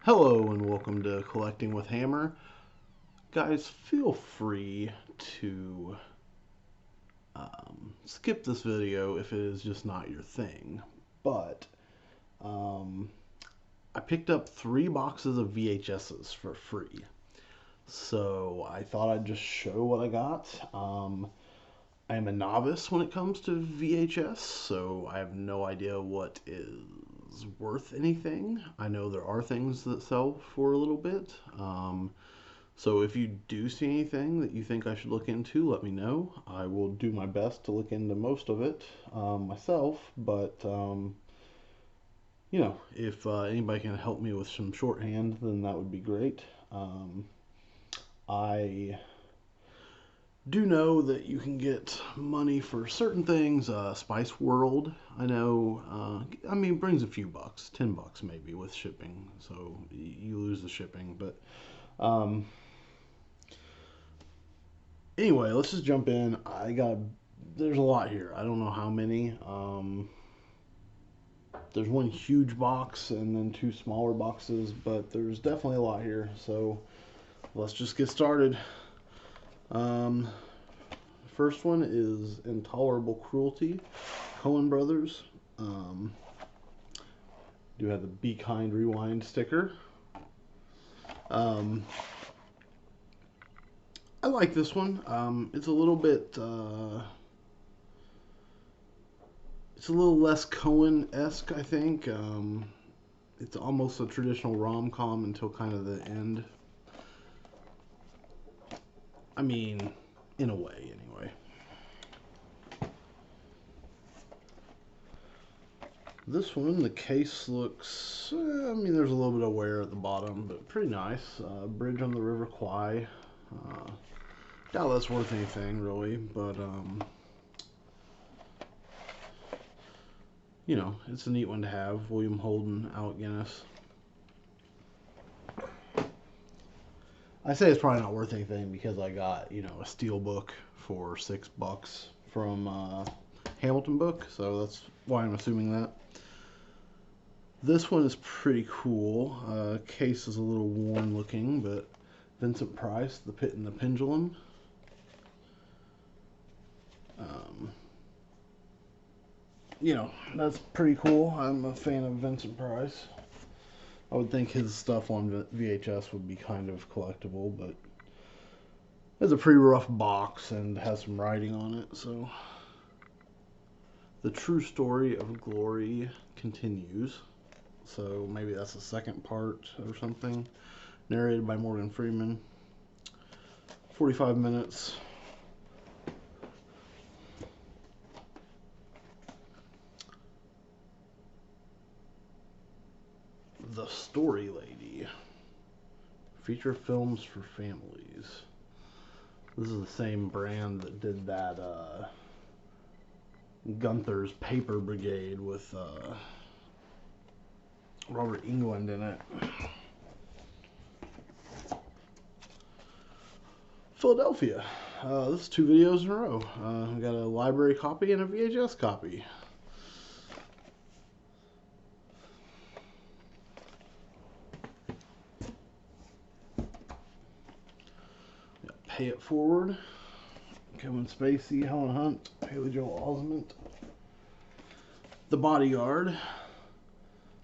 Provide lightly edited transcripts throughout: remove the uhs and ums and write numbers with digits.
Hello and welcome to Collecting with Hammer. Guys, feel free to skip this video if it is just not your thing. But um, I picked up 3 boxes of VHSs for free. So I thought I'd just show what I got. I am a novice when it comes to VHS, so I have no idea what is worth anything. I know there are things that sell for a little bit. So if you do see anything that you think I should look into, let me know. I will do my best to look into most of it myself, but if anybody can help me with some shorthand, then that would be great. I do know that you can get money for certain things. Spice World, I know, brings a few bucks, $10 maybe with shipping, so you lose the shipping. But anyway, let's just jump in. There's a lot here. I don't know how many. There's one huge box and then 2 smaller boxes, but there's definitely a lot here. So let's just get started. First one is Intolerable Cruelty, Coen Brothers. Do have the Be Kind Rewind sticker. I like this one. It's a little bit, it's a little less Coen-esque, I think. It's almost a traditional rom-com until kind of the end. I mean, in a way, anyway. This one, the case looks, there's a little bit of wear at the bottom, but pretty nice. Bridge on the River Kwai. Doubt that's worth anything, really, but, it's a neat one to have. William Holden, Alec Guinness. I say it's probably not worth anything because I got, a steel book for $6 from Hamilton Book, so that's why I'm assuming that. This one is pretty cool. Case is a little worn looking, but Vincent Price, The Pit and the Pendulum. That's pretty cool. I'm a fan of Vincent Price. I would think his stuff on VHS would be kind of collectible, but it's a pretty rough box and has some writing on it, so. The True Story of Glory continues. So maybe that's the second part or something. Narrated by Morgan Freeman. 45 minutes. The Story Lady. Feature films for families. This is the same brand that did that Gunther's Paper Brigade with Robert Englund in it. Philadelphia. This is 2 videos in a row. We got a library copy and a VHS copy. Pay It Forward. Kevin Spacey, Helen Hunt, Haley Joel Osment. The Bodyguard.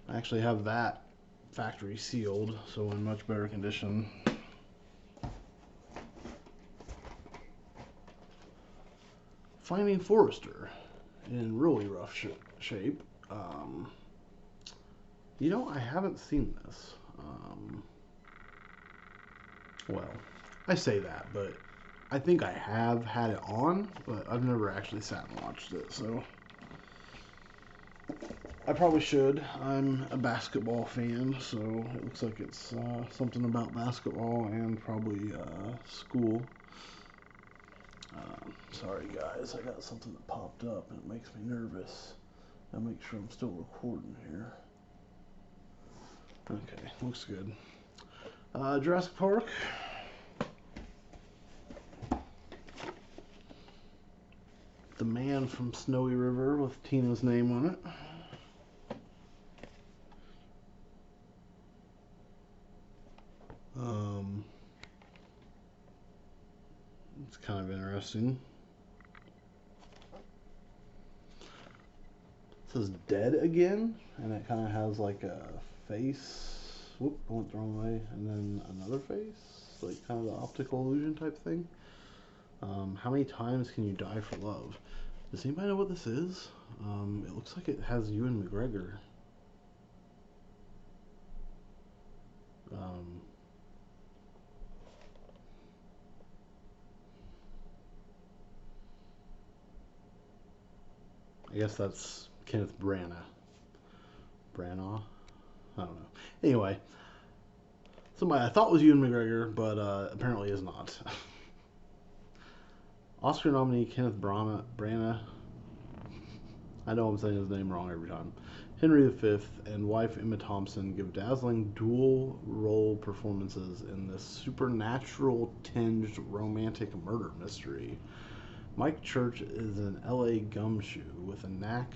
I actually have that factory sealed, so in much better condition. Finding Forrester in really rough shape. I haven't seen this. Well, I say that, but I think I have had it on, but I've never actually sat and watched it, so I probably should. I'm a basketball fan, so it looks like it's something about basketball and probably school. Sorry guys, I got something that popped up and it makes me nervous. I'll make sure I'm still recording here. Okay, looks good. Jurassic Park. The Man from Snowy River with Tina's name on it. It's kind of interesting. It says dead again, and it kind of has like a face. Whoop, I went the wrong way. And then another face, like kind of the optical illusion type thing. How many times can you die for love? Does anybody know what this is? It looks like it has Ewan McGregor. I guess that's Kenneth Branagh. Branagh? I don't know. Anyway, somebody I thought was Ewan McGregor, but apparently is not. Oscar nominee Kenneth Branagh. I know I'm saying his name wrong every time. Henry V and wife Emma Thompson give dazzling dual role performances in this supernatural tinged romantic murder mystery. Mike Church is an LA gumshoe with a knack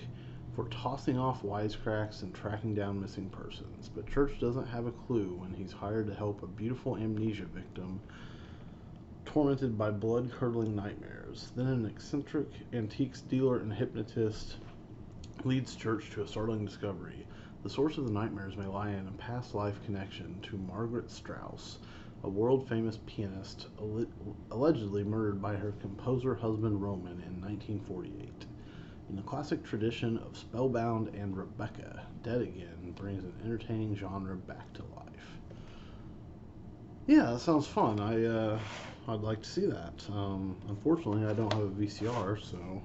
for tossing off wisecracks and tracking down missing persons, but Church doesn't have a clue when he's hired to help a beautiful amnesia victim tormented by blood-curdling nightmares. Then an eccentric antiques dealer and hypnotist leads Church to a startling discovery. The source of the nightmares may lie in a past life connection to Margaret Strauss, a world-famous pianist allegedly murdered by her composer husband Roman in 1948. In the classic tradition of Spellbound and Rebecca, Dead Again brings an entertaining genre back to life. Yeah, that sounds fun. I'd like to see that. Unfortunately, I don't have a VCR, so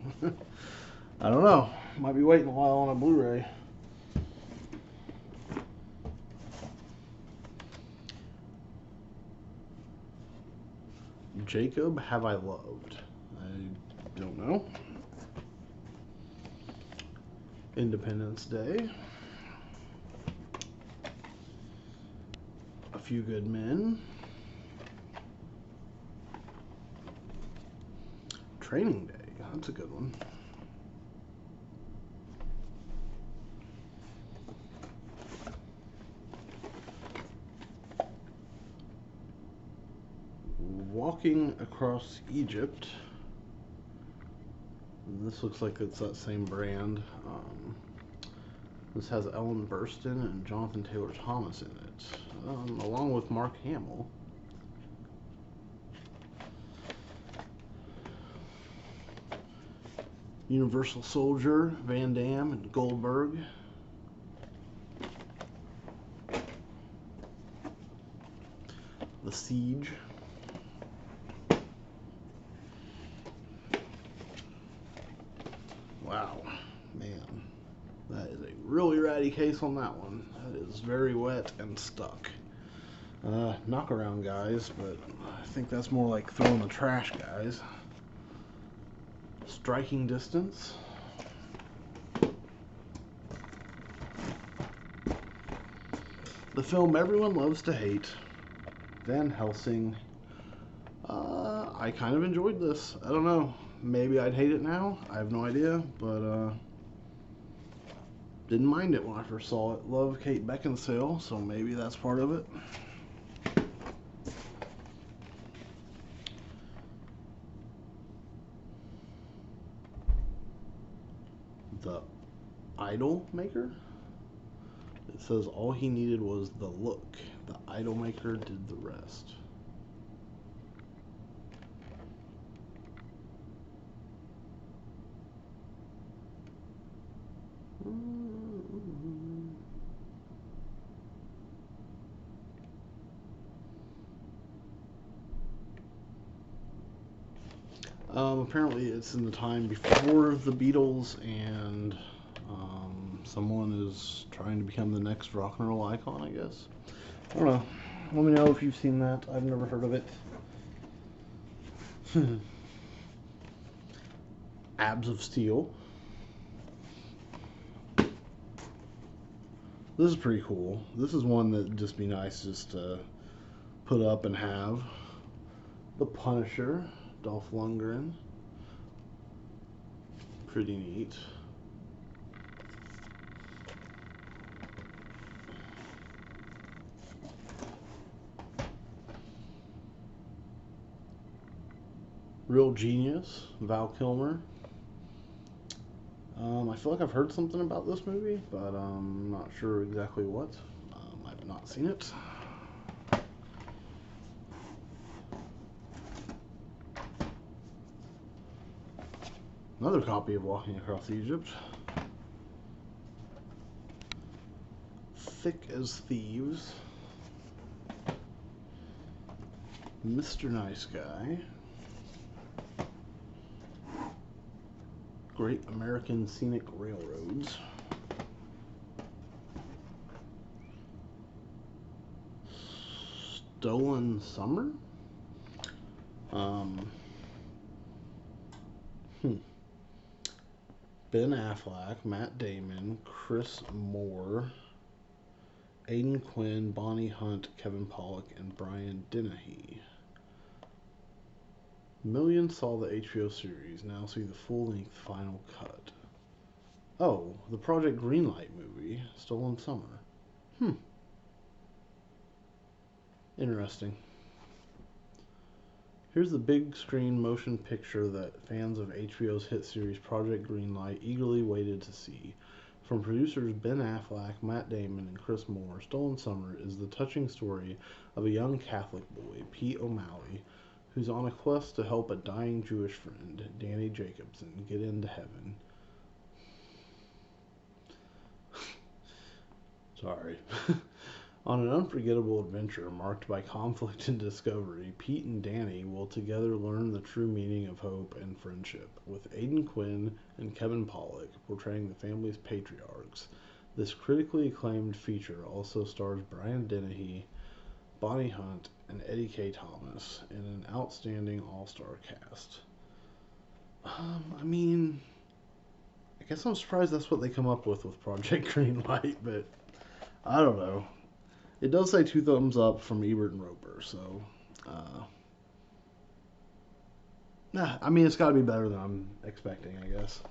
I don't know. Might be waiting a while on a Blu-ray. Jacob Have I Loved? I don't know. Independence Day. A Few Good Men. Training Day. That's a good one. Walking Across Egypt. And this looks like it's that same brand. This has Ellen Burstyn and Jonathan Taylor Thomas in it, along with Mark Hamill. Universal Soldier, Van Damme, and Goldberg. The Siege. Wow, man, that is a really ratty case on that one. That is very wet and stuck. Knock around guys, but I think that's more like throwing the trash guys. Striking Distance. The film everyone loves to hate, Van Helsing. I kind of enjoyed this. I don't know. Maybe I'd hate it now. I have no idea, but didn't mind it when I first saw it. Love Kate Beckinsale, so maybe that's part of it. The Idol Maker. It says all he needed was the look. The Idol Maker did the rest. Apparently it's in the time before the Beatles, and someone is trying to become the next rock and roll icon, I guess. I don't know. Let me know if you've seen that. I've never heard of it. Abs of Steel. This is pretty cool. This is one that'd just be nice just to put up and have. The Punisher, Dolph Lundgren. Pretty neat. Real Genius, Val Kilmer. I feel like I've heard something about this movie, but I'm not sure exactly what. I've not seen it. Another copy of Walking Across Egypt. Thick as Thieves. Mr. Nice Guy. Great American Scenic Railroads. Stolen Summer? Ben Affleck, Matt Damon, Chris Moore, Aidan Quinn, Bonnie Hunt, Kevin Pollak, and Brian Dennehy. Millions saw the HBO series, now see the full-length final cut. Oh, the Project Greenlight movie, Stolen Summer. Interesting. Here's the big screen motion picture that fans of HBO's hit series Project Greenlight eagerly waited to see. From producers Ben Affleck, Matt Damon, and Chris Moore, Stolen Summer is the touching story of a young Catholic boy, Pete O'Malley, who's on a quest to help a dying Jewish friend, Danny Jacobson, get into heaven. Sorry. On an unforgettable adventure marked by conflict and discovery, Pete and Danny will together learn the true meaning of hope and friendship, with Aidan Quinn and Kevin Pollak portraying the family's patriarchs. This critically acclaimed feature also stars Brian Dennehy, Bonnie Hunt, and Eddie K. Thomas in an outstanding all-star cast. I guess I'm surprised that's what they come up with Project Greenlight, but I don't know. It does say 2 thumbs up from Ebert and Roper, so it's got to be better than I'm expecting, I guess.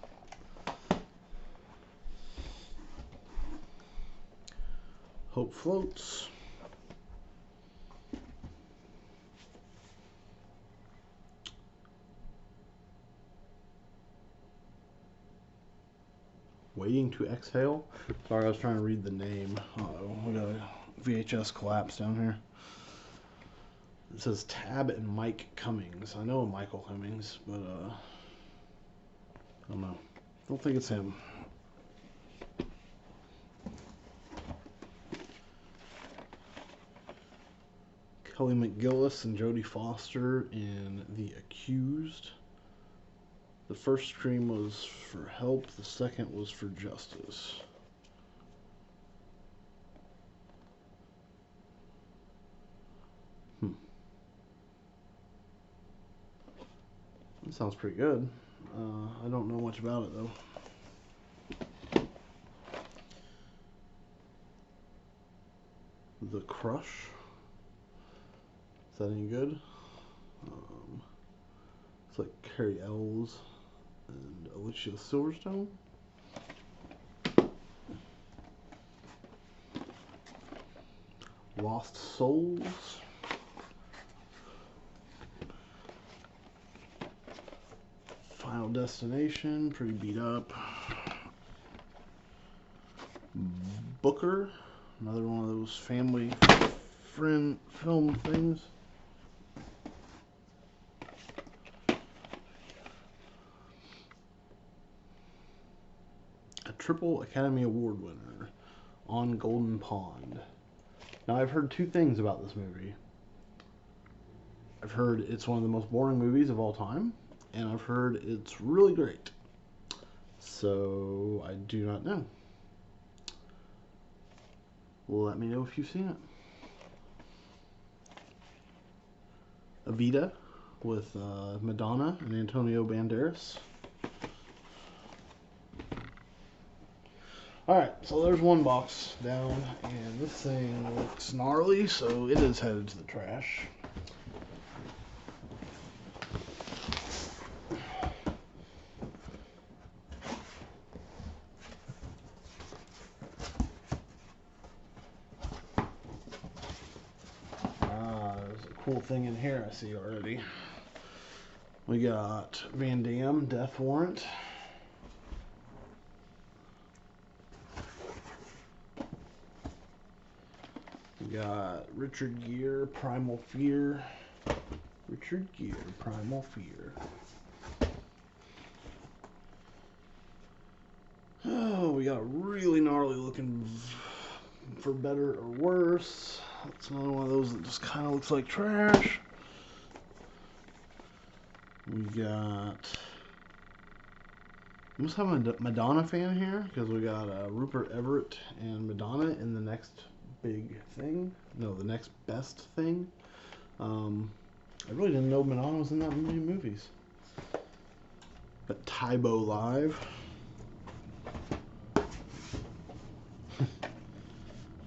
Hope Floats. Waiting to Exhale. Sorry, I was trying to read the name. Uh-oh, we got a VHS collapse down here. It says Tab and Mike Cummings. I know a Michael Cummings, but I don't know. Don't think it's him. Kelly McGillis and Jodie Foster in The Accused. The first stream was for Help, the second was for Justice. That sounds pretty good. I don't know much about it, though. The Crush. Is that any good? It's like Carrie Ells and Alicia Silverstone. Lost Souls. Final Destination, pretty beat up. Booker, another one of those family friend film things. A triple Academy Award winner, On Golden Pond. Now, I've heard 2 things about this movie. I've heard it's one of the most boring movies of all time, and I've heard it's really great. So, I do not know. Let me know if you've seen it. Evita with Madonna and Antonio Banderas. Alright, so there's one box down, and this thing looks gnarly, so it is headed to the trash. There's a cool thing in here I see already. We got Van Damme, Death Warrant. We got Richard Gere, Primal Fear. Richard Gere, Primal Fear. Oh, we got really gnarly looking For Better or Worse. It's another one of those that just kind of looks like trash. We got... I must have a Madonna fan here, because we got Rupert Everett and Madonna in the next big thing. No, the next best thing. I really didn't know Madonna was in that many movies. But Tybo Live.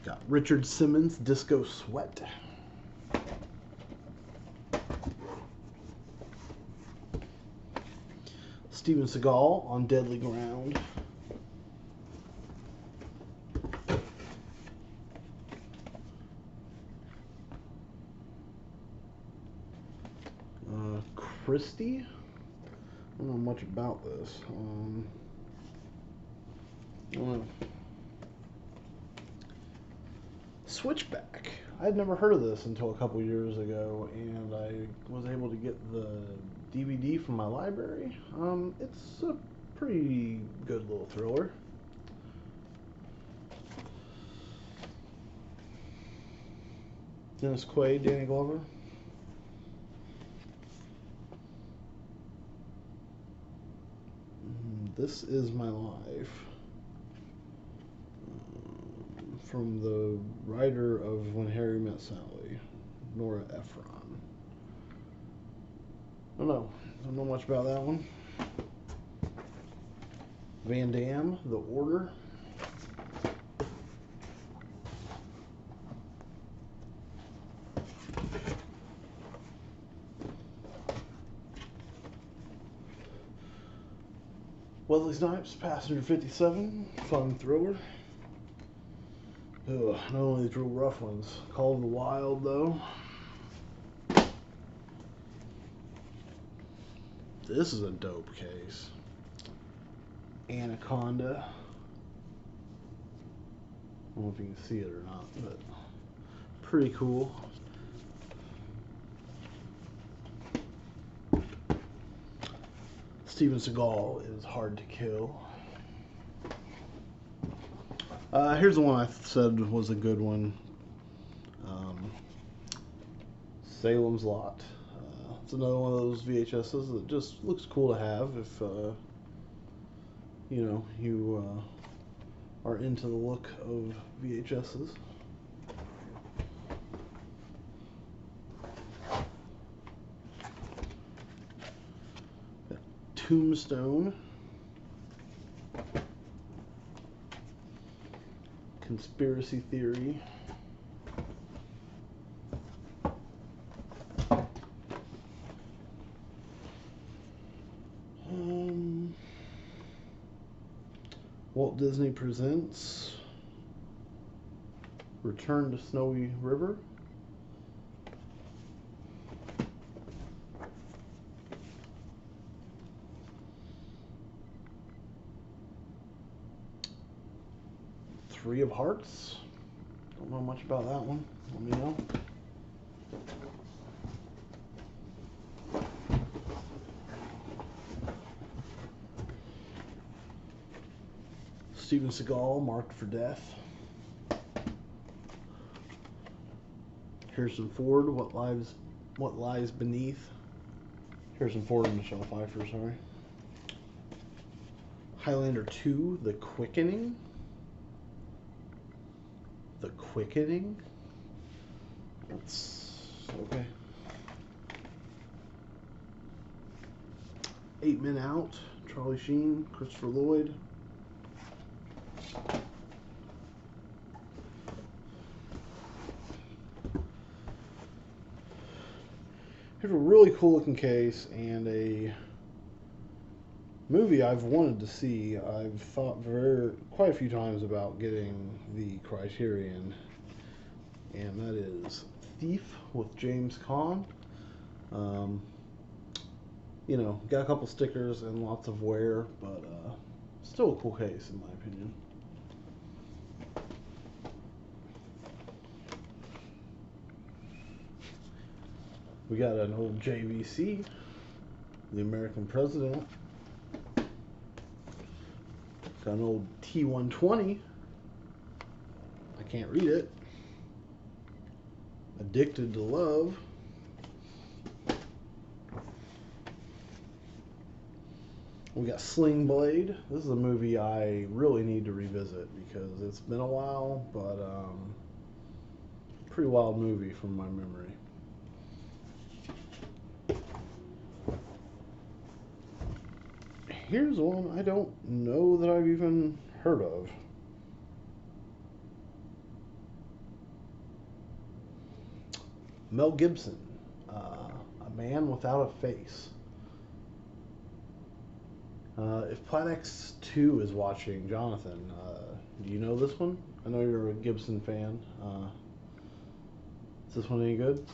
Got Richard Simmons, Disco Sweat. Steven Seagal on Deadly Ground. Christie? I don't know much about this. Switchback. I had never heard of this until a couple years ago, and I was able to get the DVD from my library. It's a pretty good little thriller. Dennis Quaid, Danny Glover. This Is My Life. From the writer of When Harry Met Sally, Nora Ephron. Don't know much about that one. Van Damme, The Order. Wesley Snipes, Passenger 57, fun thriller. Ugh, not only these real rough ones. Call of the Wild, though. This is a dope case. Anaconda. I don't know if you can see it or not, but pretty cool. Steven Seagal is Hard to Kill. Here's the one I said was a good one. Salem's Lot. It's another one of those VHSs that just looks cool to have if you are into the look of VHSs. Tombstone. Conspiracy Theory. Walt Disney Presents Return to Snowy River. Three of Hearts. Don't know much about that one. Let me know. Steven Seagal, Marked for Death. Harrison Ford, What Lies Beneath. Harrison Ford and Michelle Pfeiffer, sorry. Highlander 2, The Quickening. The Quickening? That's okay. 8 Men Out, Charlie Sheen, Christopher Lloyd. Here's a really cool looking case and a movie I've wanted to see. I've thought quite a few times about getting the Criterion, and that is Thief with James Caan. You know, got a couple stickers and lots of wear, but still a cool case in my opinion. We got an old JVC, the American President. Got an old T120. I can't read it. Addicted to Love. We got Sling Blade. This is a movie I really need to revisit because it's been a while, but pretty wild movie from my memory. Here's one I don't know that I've even heard of. Mel Gibson, A Man Without a Face. If Platex 2 is watching, Jonathan, do you know this one? I know you're a Gibson fan. Is this one any good?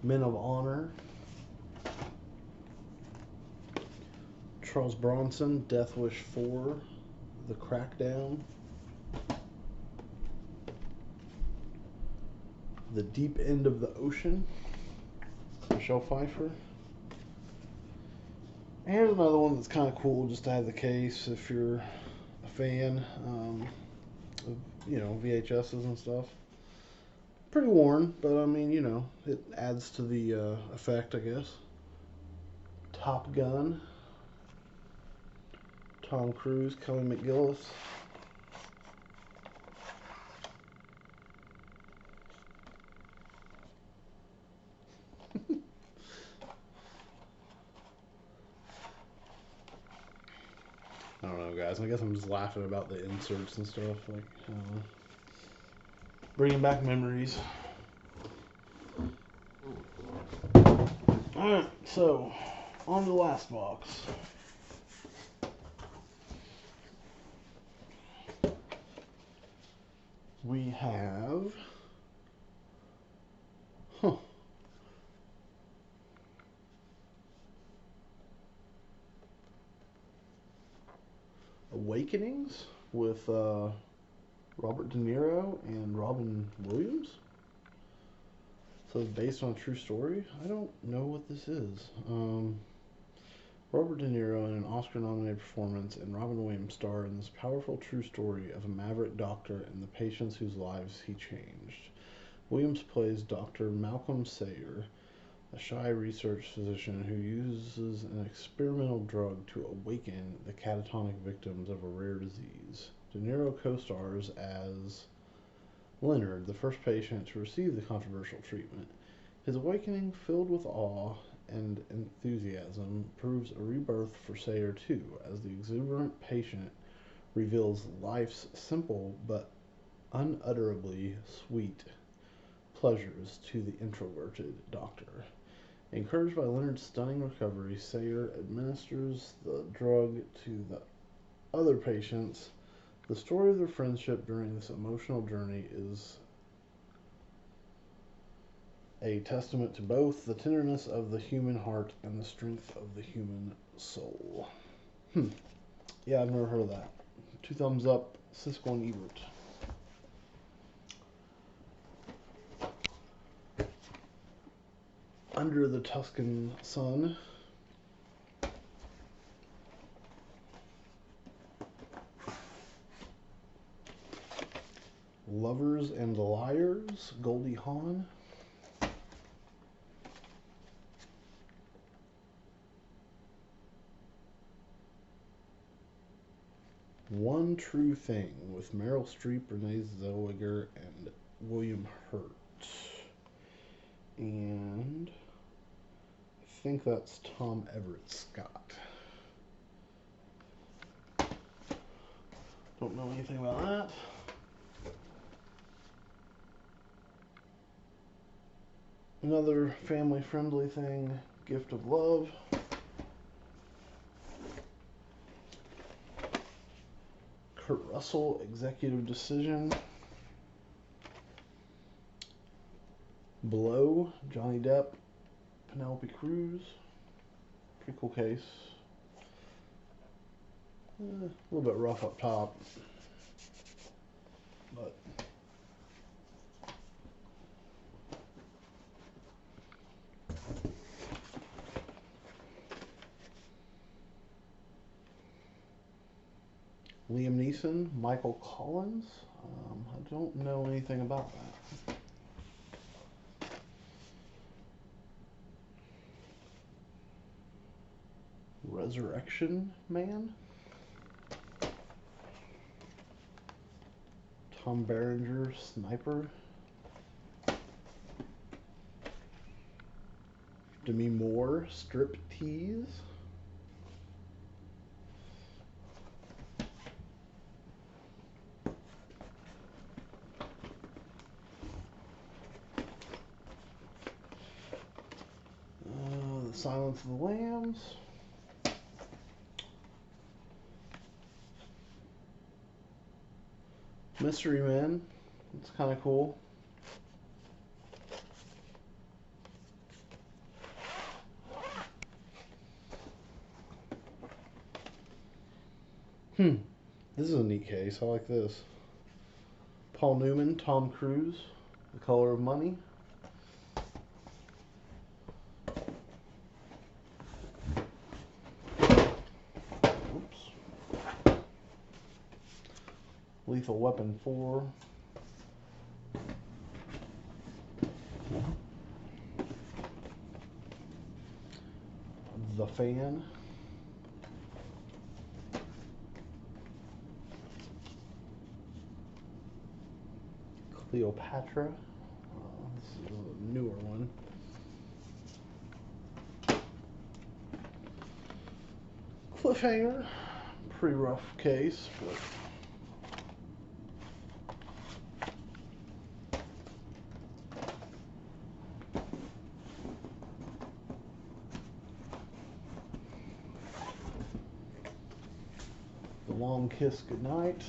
Men of Honor. Charles Bronson, Death Wish 4, The Crackdown. The Deep End of the Ocean, Michelle Pfeiffer. And here's another one that's kind of cool just to have the case if you're a fan of, you know, VHSs and stuff. Pretty worn, but I mean, you know, it adds to the effect, I guess. Top Gun, Tom Cruise, Kelly McGillis. I don't know, guys. I guess I'm just laughing about the inserts and stuff. Like, bringing back memories. Alright, so, on to the last box. We have... Awakenings with Robert De Niro and Robin Williams. So it's based on a true story. I don't know what this is. Robert De Niro in an Oscar-nominated performance and Robin Williams star in this powerful true story of a maverick doctor and the patients whose lives he changed. Williams plays Dr. Malcolm Sayer, a shy research physician who uses an experimental drug to awaken the catatonic victims of a rare disease. De Niro co-stars as Leonard, the first patient to receive the controversial treatment. His awakening, filled with awe and enthusiasm, proves a rebirth for Sayer too, as the exuberant patient reveals life's simple but unutterably sweet pleasures to the introverted doctor. Encouraged by Leonard's stunning recovery, Sayer administers the drug to the other patients. The story of their friendship during this emotional journey is a testament to both the tenderness of the human heart and the strength of the human soul. Yeah, I've never heard of that. 2 thumbs up, Siskel and Ebert. Under the Tuscan Sun. Lovers and Liars, Goldie Hawn. One True Thing with Meryl Streep, Renee Zellweger, and William Hurt. And I think that's Tom Everett Scott. Don't know anything about that. Another family-friendly thing, Gift of Love. Kurt Russell, Executive Decision. Blow, Johnny Depp, Penelope Cruz. Pretty cool case. A little bit rough up top, but Liam Neeson, Michael Collins. I don't know anything about that. Resurrection Man. Tom Berenger, Sniper. Demi Moore, Striptease. The Silence of the Lambs. Mystery Men. It's kind of cool. This is a neat case. I like this. Paul Newman, Tom Cruise, The Color of Money. Oops. Lethal Weapon 4. The Fan. Cleopatra. This is a newer one. Cliffhanger. Pretty rough case, but The Long Kiss Goodnight.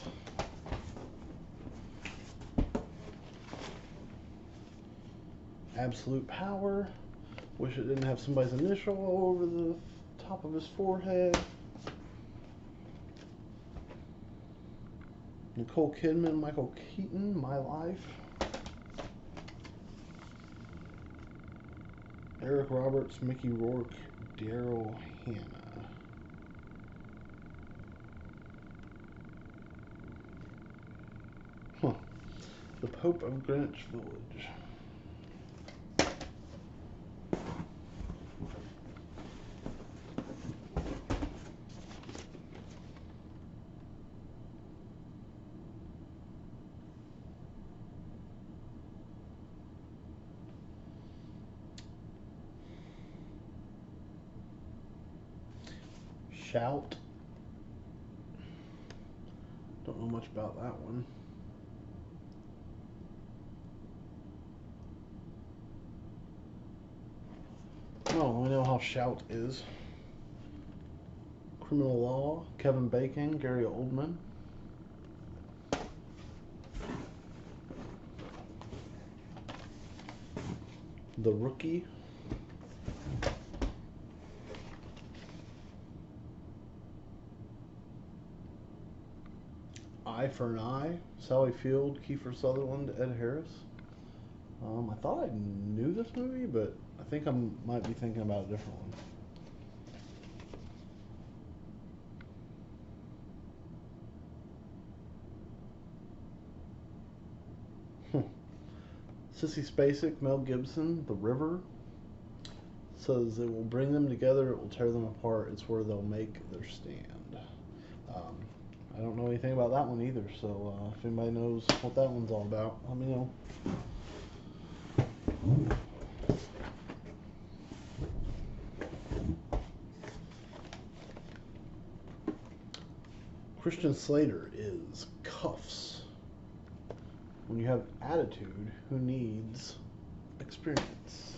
Absolute Power. Wish it didn't have somebody's initial all over the top of his forehead. Nicole Kidman, Michael Keaton, My Life. Eric Roberts, Mickey Rourke, Daryl Hannah. The Pope of Greenwich Village. Shout. Don't know much about that one. Oh, we know how Shout is. Criminal Law, Kevin Bacon, Gary Oldman. The Rookie. Eye for an Eye, Sally Field, Kiefer Sutherland, Ed Harris. I thought I knew this movie, but I think I might be thinking about a different one. Sissy Spacek, Mel Gibson, The River. Says it will bring them together, it will tear them apart, it's where they'll make their stand. I don't know anything about that one either, so if anybody knows what that one's all about, let me know. Christian Slater is Cuffs. When you have attitude, who needs experience?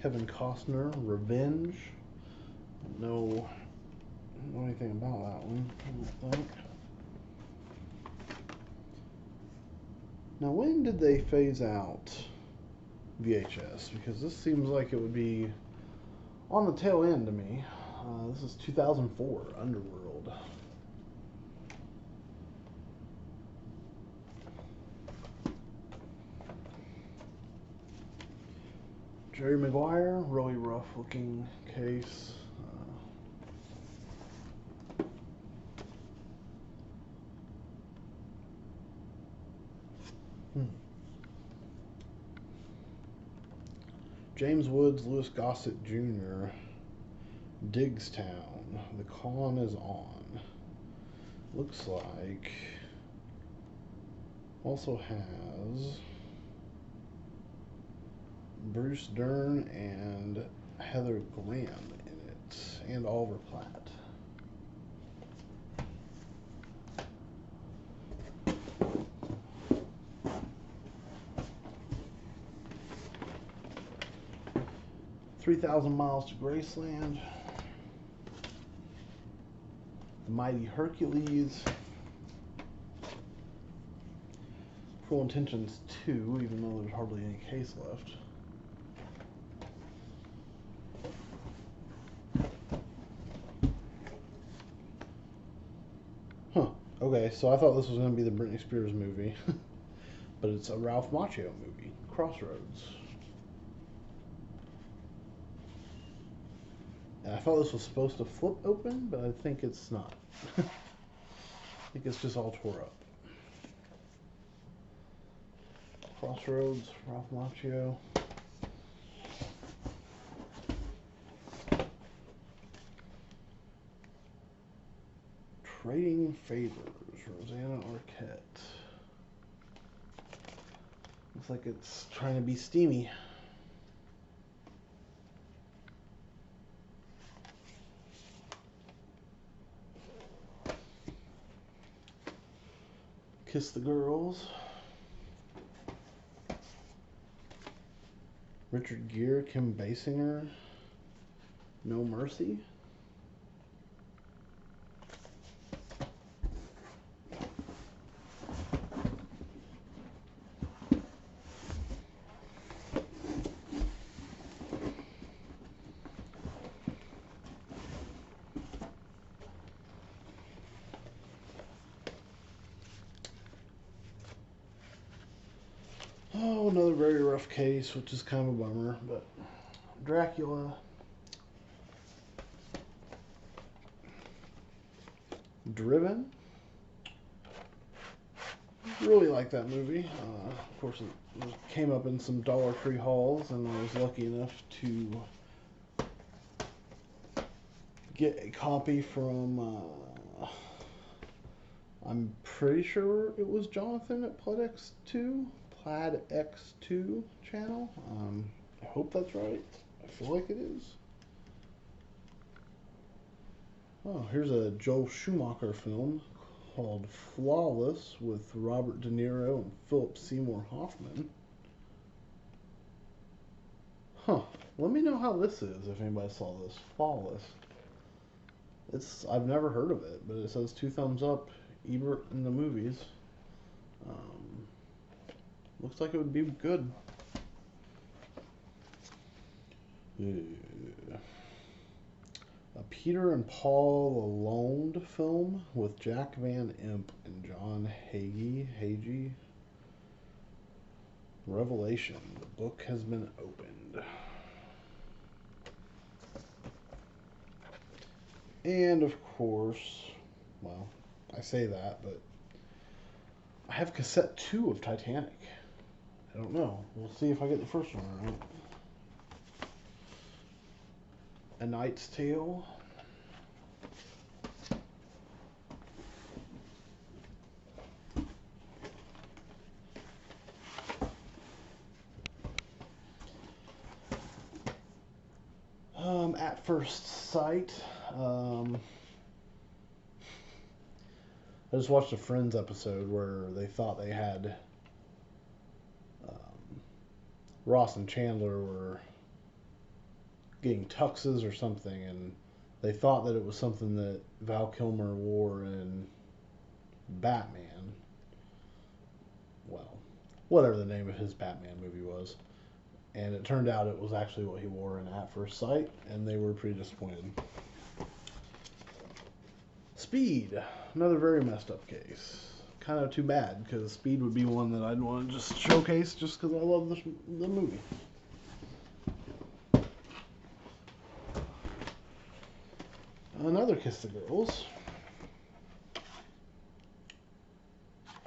Kevin Costner, Revenge. No, don't know anything about that one, I don't think. Now, when did they phase out VHS? Because this seems like it would be on the tail end to me. This is 2004, Underworld. Jerry Maguire, really rough looking case. James Woods, Louis Gossett Jr., Diggstown. The Con is on. Looks like also has Bruce Dern and Heather Glam in it, and Oliver Platt. "3,000 Miles to Graceland," "The Mighty Hercules," "Cruel Intentions 2," even though there's hardly any case left. Huh. Okay, so I thought this was going to be the Britney Spears movie, but it's a Ralph Macchio movie, Crossroads. And I thought this was supposed to flip open, but I think it's not. I think it's just all tore up. Crossroads, Ralph Macchio. Trading Favors, Rosanna Arquette. Looks like it's trying to be steamy. Kiss the Girls. Richard Gere, Kim Basinger. No Mercy. Oh, another very rough case, which is kind of a bummer, but Dracula. Driven. Really like that movie. Of course, it came up in some Dollar Tree hauls, and I was lucky enough to get a copy from, I'm pretty sure it was Jonathan at Plaid X2 channel. I hope that's right. I feel like it is. Oh, here's a Joel Schumacher film called Flawless with Robert De Niro and Philip Seymour Hoffman. Huh. Let me know how this is if anybody saw this. Flawless. I've never heard of it, but it says 2 thumbs up. Ebert in the movies. Looks like it would be good. A Peter and Paul Lalonde film with Jack Van Impe and John Hagee. Revelation. The book has been opened. And of course, well, I say that, but I have cassette 2 of Titanic. I don't know. We'll see if I get the first one right. A Knight's Tale. At First Sight. I just watched a Friends episode where they thought they had Ross and Chandler were getting tuxes or something, and they thought that it was something that Val Kilmer wore in Batman. Well, whatever the name of his Batman movie was. And it turned out it was actually what he wore in At First Sight, and they were pretty disappointed. Speed, another very messed up case. Kind of too bad, because Speed would be one that I'd want to just showcase just because I love the movie. Another Kiss the Girls.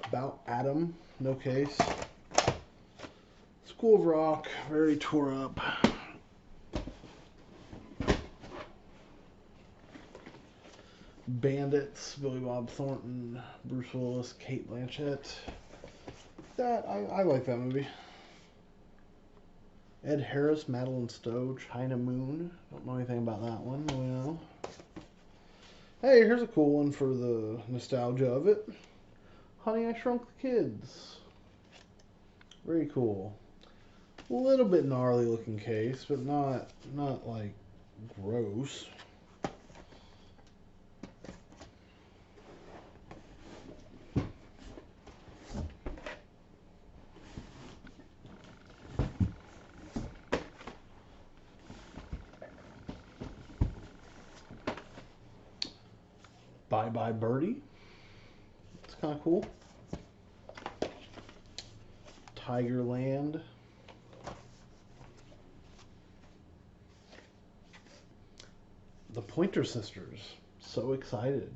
About Adam, no case. School of Rock, very tore up. Bandits, Billy Bob Thornton, Bruce Willis, Cate Blanchett. That I like that movie. Ed Harris, Madeline Stowe, China Moon. Don't know anything about that one. Do we know? Hey, here's a cool one for the nostalgia of it. Honey, I Shrunk the Kids. Very cool. A little bit gnarly looking case, but not like gross. Bye Bye Birdie. It's kind of cool. Tigerland. The Pointer Sisters. So excited.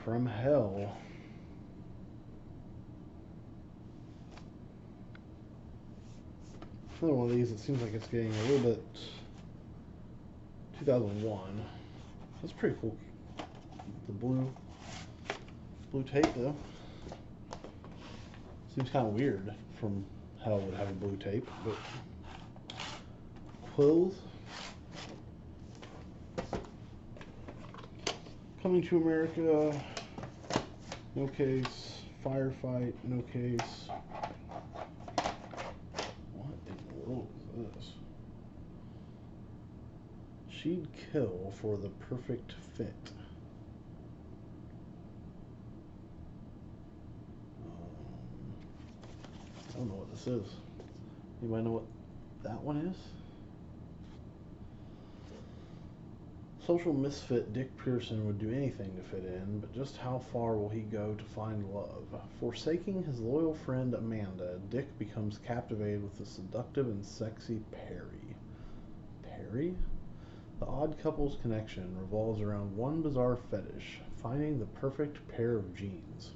From Hell. Another one of these, it seems like it's getting a little bit 2001. That's pretty cool. The blue tape though. Seems kind of weird From Hell would have a blue tape, but Quills. Coming to America, no case. Firefight, no case. What in the world is this? She'd kill for the perfect fit. I don't know what this is. Anybody know what that one is? Social misfit Dick Pearson would do anything to fit in, but just how far will he go to find love? Forsaking his loyal friend Amanda, Dick becomes captivated with the seductive and sexy Perry. Perry? The odd couple's connection revolves around one bizarre fetish, finding the perfect pair of jeans.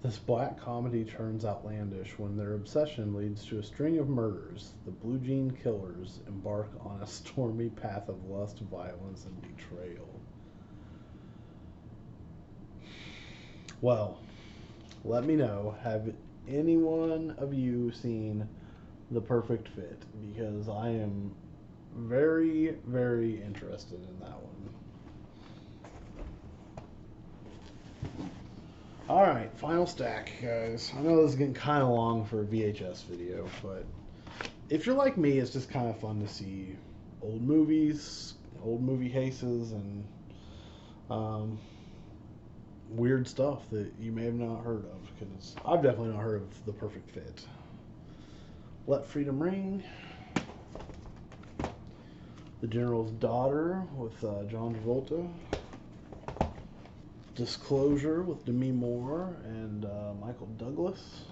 This black comedy turns outlandish when their obsession leads to a string of murders. The Blue Jean Killers embark on a stormy path of lust, violence, and betrayal. Well, let me know. Have any one of you seen The Perfect Fit? Because I am very, very interested in that one. Alright, final stack, guys. I know this is getting kind of long for a VHS video, but if you're like me, it's just kind of fun to see old movies, old movie cases, and weird stuff that you may have not heard of, because I've definitely not heard of The Perfect Fit. Let Freedom Ring. The General's Daughter with John Travolta. Disclosure with Demi Moore and Michael Douglas.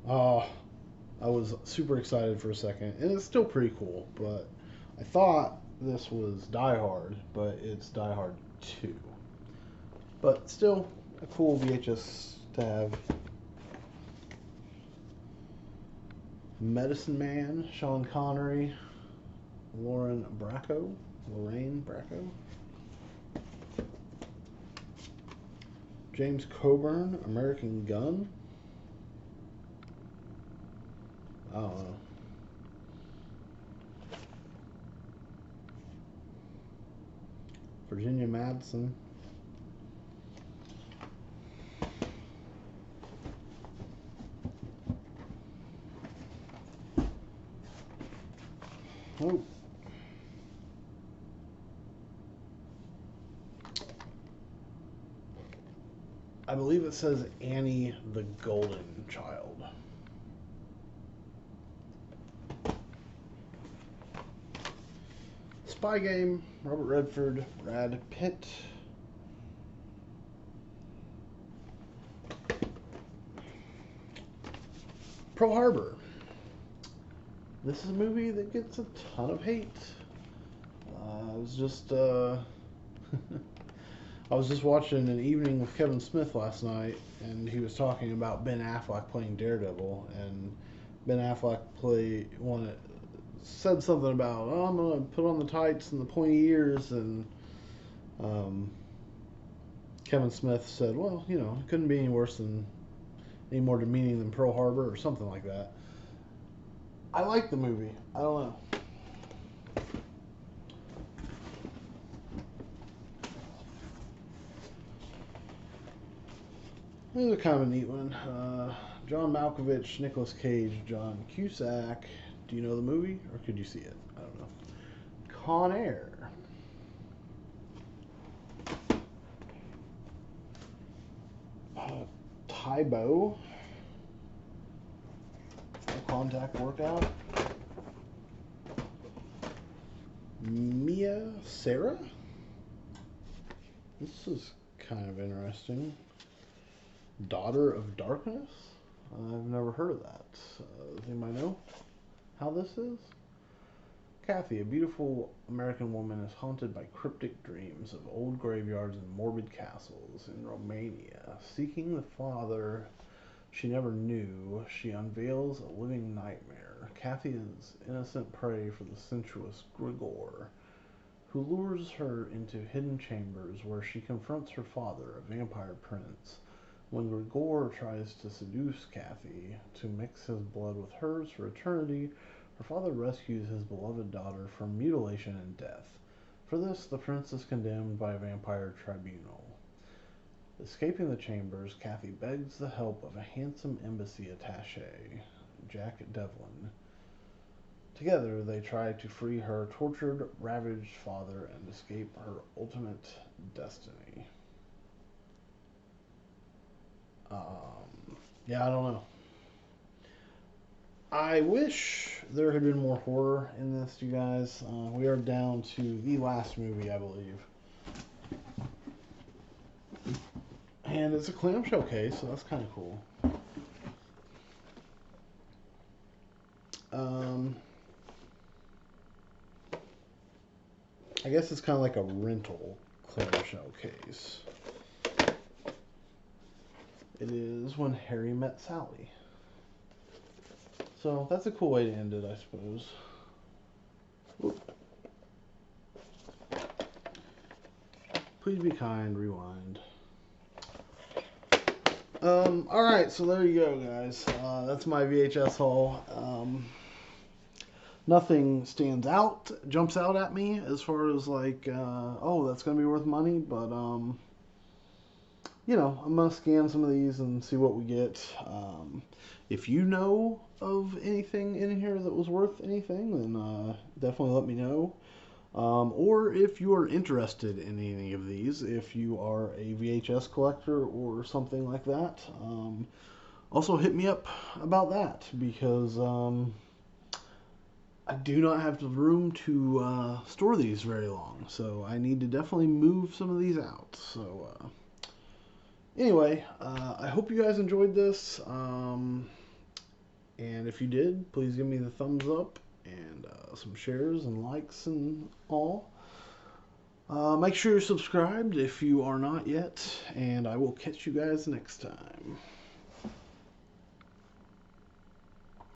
I was super excited for a second, and it's still pretty cool, but I thought this was Die Hard, but it's Die Hard 2. But still, a cool VHS to have. Medicine Man, Sean Connery, Lorraine Bracco. James Coburn, American Gun. I don't know. Virginia Madsen. Oh. I believe it says Annie the Golden Child. Spy Game, Robert Redford, Brad Pitt. Pearl Harbor. This is a movie that gets a ton of hate. I was just I was just watching An Evening with Kevin Smith last night, and he was talking about Ben Affleck playing Daredevil, and Ben Affleck said something about, oh, I'm gonna put on the tights and the pointy ears, and Kevin Smith said, well, you know, it couldn't be any more demeaning than Pearl Harbor or something like that. I like the movie. I don't know. This is a kind of a neat one. John Malkovich, Nicolas Cage, John Cusack. Do you know the movie, or could you see it? I don't know. Con Air. Tybo. Contact Workout. Mia Sarah. This is kind of interesting. Daughter of Darkness? I've never heard of that. Does anybody know how this is? Kathy, a beautiful American woman, is haunted by cryptic dreams of old graveyards and morbid castles in Romania. Seeking the father she never knew, she unveils a living nightmare. Kathy is innocent prey for the sensuous Grigor, who lures her into hidden chambers where she confronts her father, a vampire prince. When Grigor tries to seduce Kathy to mix his blood with hers for eternity, her father rescues his beloved daughter from mutilation and death. For this, the prince is condemned by a vampire tribunal. Escaping the chambers, Kathy begs the help of a handsome embassy attaché, Jack Devlin. Together, they try to free her tortured, ravaged father and escape her ultimate destiny. Yeah, I don't know. I wish there had been more horror in this, you guys. We are down to the last movie, I believe. And it's a clamshell case, so that's kind of cool. I guess it's kind of like a rental clamshell case. It is When Harry Met Sally. So that's a cool way to end it, I suppose. Oop. Please be kind, rewind. Alright, so there you go, guys. That's my VHS haul. Nothing jumps out at me as far as like, oh, that's going to be worth money, but, you know, I'm going to scan some of these and see what we get. If you know of anything in here that was worth anything, then definitely let me know. Or if you are interested in any of these, if you are a VHS collector or something like that, also hit me up about that, because I do not have the room to store these very long, so I need to definitely move some of these out. So anyway, I hope you guys enjoyed this, and if you did, please give me the thumbs up and some shares and likes and all. Make sure you're subscribed if you are not yet, and I will catch you guys next time.